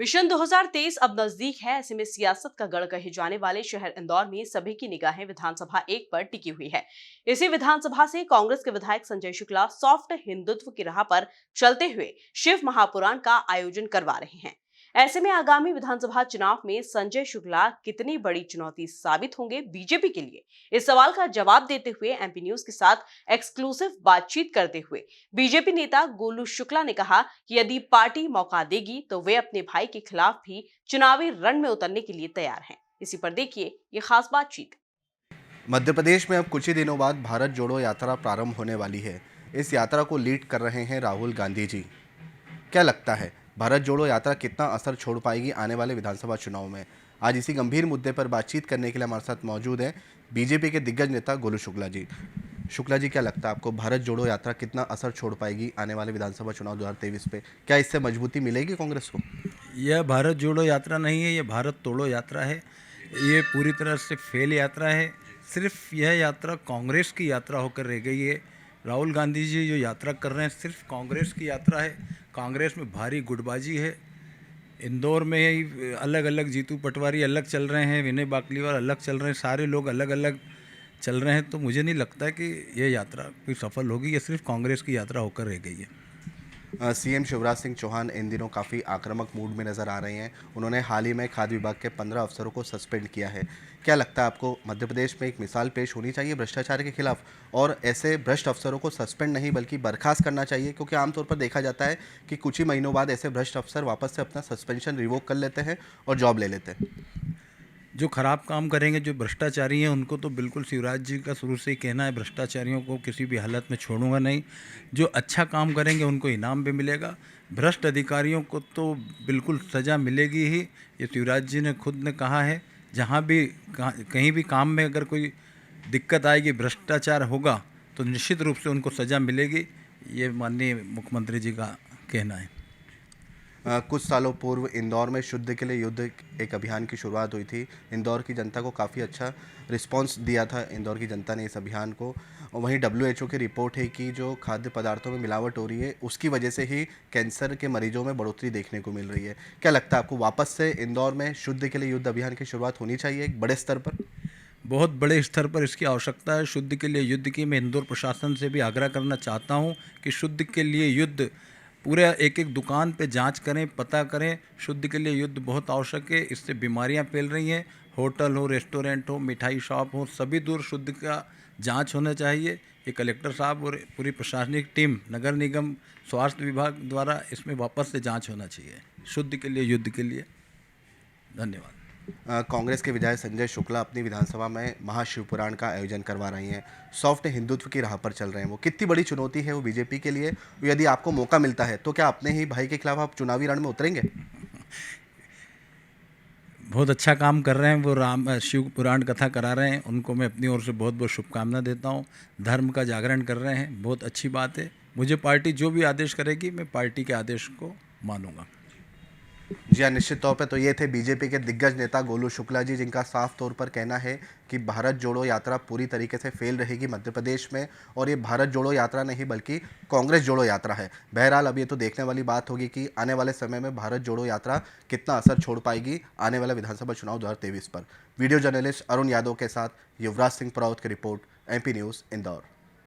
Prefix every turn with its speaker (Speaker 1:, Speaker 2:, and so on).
Speaker 1: Mission 2023 अब नजदीक है। ऐसे में सियासत का गढ़ कहे जाने वाले शहर इंदौर में सभी की निगाहें विधानसभा 1 पर टिकी हुई है। इसी विधानसभा से कांग्रेस के विधायक संजय शुक्ला सॉफ्ट हिंदुत्व की राह पर चलते हुए शिव महापुराण का आयोजन करवा रहे हैं। ऐसे में आगामी विधानसभा चुनाव में संजय शुक्ला कितनी बड़ी चुनौती साबित होंगे बीजेपी के लिए, इस सवाल का जवाब देते हुए एमपी न्यूज के साथ एक्सक्लूसिव बातचीत करते हुए बीजेपी नेता गोलू शुक्ला ने कहा कि यदि पार्टी मौका देगी तो वे अपने भाई के खिलाफ भी चुनावी रण में उतरने के लिए तैयार हैं। इसी पर देखिए ये खास बातचीत।
Speaker 2: मध्य प्रदेश में अब कुछ ही दिनों बाद भारत जोड़ो यात्रा प्रारंभ होने वाली है। इस यात्रा को लीड कर रहे हैं राहुल गांधी जी। क्या लगता है भारत जोड़ो यात्रा कितना असर छोड़ पाएगी आने वाले विधानसभा चुनाव में? आज इसी गंभीर मुद्दे पर बातचीत करने के लिए हमारे साथ मौजूद हैं बीजेपी के दिग्गज नेता गोलू शुक्ला जी। शुक्ला जी, क्या लगता है आपको भारत जोड़ो यात्रा कितना असर छोड़ पाएगी आने वाले विधानसभा चुनाव 2023 पे? क्या इससे मजबूती मिलेगी कांग्रेस को?
Speaker 3: यह भारत जोड़ो यात्रा नहीं है, यह भारत तोड़ो यात्रा है। ये पूरी तरह से फेल यात्रा है। सिर्फ यह यात्रा कांग्रेस की यात्रा होकर रह गई है। राहुल गांधी जी जो यात्रा कर रहे हैं सिर्फ कांग्रेस की यात्रा है। कांग्रेस में भारी गुटबाजी है। इंदौर में ही अलग अलग जीतू पटवारी अलग चल रहे हैं, विनय बाकलीवाल अलग चल रहे हैं, सारे लोग अलग अलग चल रहे हैं। तो मुझे नहीं लगता है कि यह यात्रा कोई सफल होगी। यह सिर्फ कांग्रेस की यात्रा होकर रह गई है।
Speaker 2: सीएम शिवराज सिंह चौहान इन दिनों काफ़ी आक्रामक मूड में नज़र आ रहे हैं। उन्होंने हाल ही में खाद्य विभाग के 15 अफसरों को सस्पेंड किया है। क्या लगता है आपको मध्य प्रदेश में एक मिसाल पेश होनी चाहिए भ्रष्टाचार के खिलाफ, और ऐसे भ्रष्ट अफसरों को सस्पेंड नहीं बल्कि बर्खास्त करना चाहिए? क्योंकि आमतौर पर देखा जाता है कि कुछ ही महीनों बाद ऐसे भ्रष्ट अफसर वापस से अपना सस्पेंशन रिवोक कर लेते हैं और जॉब ले लेते हैं।
Speaker 3: जो खराब काम करेंगे, जो भ्रष्टाचारी हैं, उनको तो बिल्कुल शिवराज जी का शुरू से ही कहना है, भ्रष्टाचारियों को किसी भी हालत में छोड़ूंगा नहीं। जो अच्छा काम करेंगे उनको इनाम भी मिलेगा। भ्रष्ट अधिकारियों को तो बिल्कुल सज़ा मिलेगी ही। ये शिवराज जी ने खुद ने कहा है, जहाँ भी कहीं भी काम में अगर कोई दिक्कत आएगी, भ्रष्टाचार होगा, तो निश्चित रूप से उनको सज़ा मिलेगी। ये माननीय मुख्यमंत्री जी का कहना है।
Speaker 2: कुछ सालों पूर्व इंदौर में शुद्ध के लिए युद्ध एक अभियान की शुरुआत हुई थी। इंदौर की जनता को काफ़ी अच्छा रिस्पांस दिया था इंदौर की जनता ने इस अभियान को। और वहीं WHO की रिपोर्ट है कि जो खाद्य पदार्थों में मिलावट हो रही है उसकी वजह से ही कैंसर के मरीजों में बढ़ोतरी देखने को मिल रही है। क्या लगता है आपको वापस से इंदौर में शुद्ध के लिए युद्ध अभियान की शुरुआत होनी चाहिए एक बड़े स्तर पर?
Speaker 3: बहुत बड़े स्तर पर इसकी आवश्यकता है। शुद्ध के लिए युद्ध की मैं इंदौर प्रशासन से भी आग्रह करना चाहता हूं कि शुद्ध के लिए युद्ध पूरे एक एक दुकान पे जांच करें, पता करें। शुद्ध के लिए युद्ध बहुत आवश्यक है। इससे बीमारियां फैल रही हैं। होटल हो, रेस्टोरेंट हो, मिठाई शॉप हो, सभी दूर शुद्ध का जांच होना चाहिए। ये कलेक्टर साहब और पूरी प्रशासनिक टीम, नगर निगम, स्वास्थ्य विभाग द्वारा इसमें वापस से जाँच होना चाहिए। शुद्ध के लिए युद्ध के लिए धन्यवाद।
Speaker 2: कांग्रेस के विधायक संजय शुक्ला अपनी विधानसभा में महाशिवपुराण का आयोजन करवा रही हैं। सॉफ्ट हिंदुत्व की राह पर चल रहे हैं। वो कितनी बड़ी चुनौती है वो बीजेपी के लिए? यदि आपको मौका मिलता है तो क्या अपने ही भाई के खिलाफ आप चुनावी रण में उतरेंगे?
Speaker 3: बहुत अच्छा काम कर रहे हैं वो। राम शिव पुराण कथा करा रहे हैं, उनको मैं अपनी ओर से बहुत बहुत शुभकामना देता हूं। धर्म का जागरण कर रहे हैं, बहुत अच्छी बात है। मुझे पार्टी जो भी आदेश करेगी मैं पार्टी के आदेश को मानूंगा।
Speaker 2: जी हाँ, निश्चित तौर पर तो ये थे बीजेपी के दिग्गज नेता गोलू शुक्ला जी, जिनका साफ तौर पर कहना है कि भारत जोड़ो यात्रा पूरी तरीके से फेल रहेगी मध्य प्रदेश में, और ये भारत जोड़ो यात्रा नहीं बल्कि कांग्रेस जोड़ो यात्रा है। बहरहाल अब ये तो देखने वाली बात होगी कि आने वाले समय में भारत जोड़ो यात्रा कितना असर छोड़ पाएगी आने वाले विधानसभा चुनाव 2023 पर। वीडियो जर्नलिस्ट अरुण यादव के साथ युवराज सिंह पराउत की रिपोर्ट, MP न्यूज़, इंदौर।